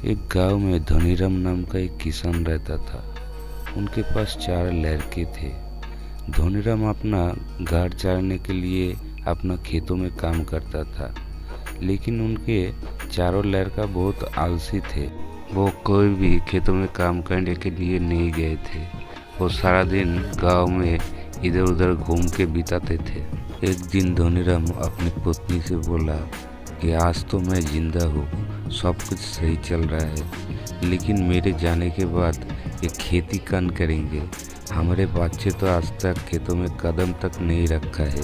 एक गांव में धनीराम नाम का एक किसान रहता था। उनके पास 4 लड़के थे। धनीराम अपना गाड़ चारने के लिए अपना खेतों में काम करता था, लेकिन उनके चारों लड़का बहुत आलसी थे। वो कोई भी खेतों में काम करने के लिए नहीं गए थे। वो सारा दिन गांव में इधर उधर घूम के बिताते थे। एक दिन धनीराम अपनी पत्नी से बोला कि आज तो मैं जिंदा हूँ, सब कुछ सही चल रहा है, लेकिन मेरे जाने के बाद ये खेती कौन करेंगे। हमारे बच्चे तो आज तक खेतों में कदम तक नहीं रखा है।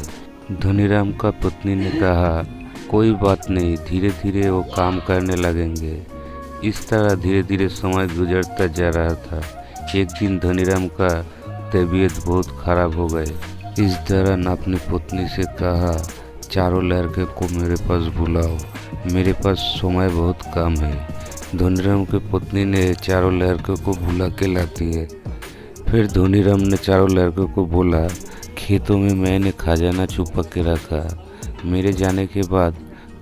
धनीराम का पत्नी ने कहा, कोई बात नहीं, धीरे धीरे वो काम करने लगेंगे। इस तरह धीरे धीरे समय गुजरता जा रहा था। एक दिन धनीराम का तबीयत बहुत खराब हो गई। इस दौरान अपनी पत्नी से कहा, चारों लड़के को मेरे पास बुलाओ, मेरे पास समय बहुत कम है। धनीराम की पत्नी ने चारों लड़कों को बुला के लाती है। फिर धनीराम ने चारों लड़कों को बोला, खेतों में मैंने खजाना छुपा के रखा, मेरे जाने के बाद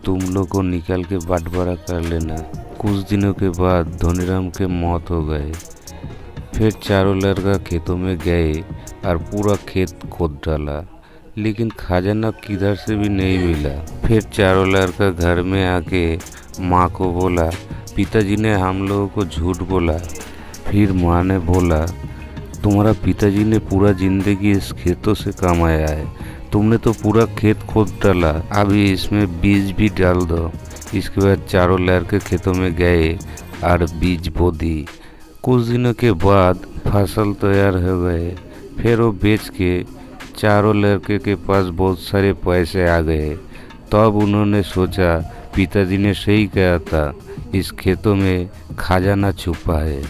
तुम लोग को निकाल के बंटवारा कर लेना। कुछ दिनों के बाद धनीराम के मौत हो गए। फिर चारों लड़का खेतों में गए और पूरा खेत खोद डाला, लेकिन खजाना किधर से भी नहीं मिला। फिर चारों लड़का घर में आके माँ को बोला, पिताजी ने हम लोगों को झूठ बोला। फिर माँ ने बोला, तुम्हारा पिताजी ने पूरा जिंदगी इस खेतों से कमाया है, तुमने तो पूरा खेत खोद डाला, अभी इसमें बीज भी डाल दो। इसके बाद चारों लड़के खेतों में गए और बीज बो दी। कुछ दिनों के बाद फसल तैयार हो गए। फिर वो बेच के चारों लड़के के पास बहुत सारे पैसे आ गए। तब उन्होंने सोचा, पिताजी ने सही कहा था, इस खेतों में खजाना छुपा है।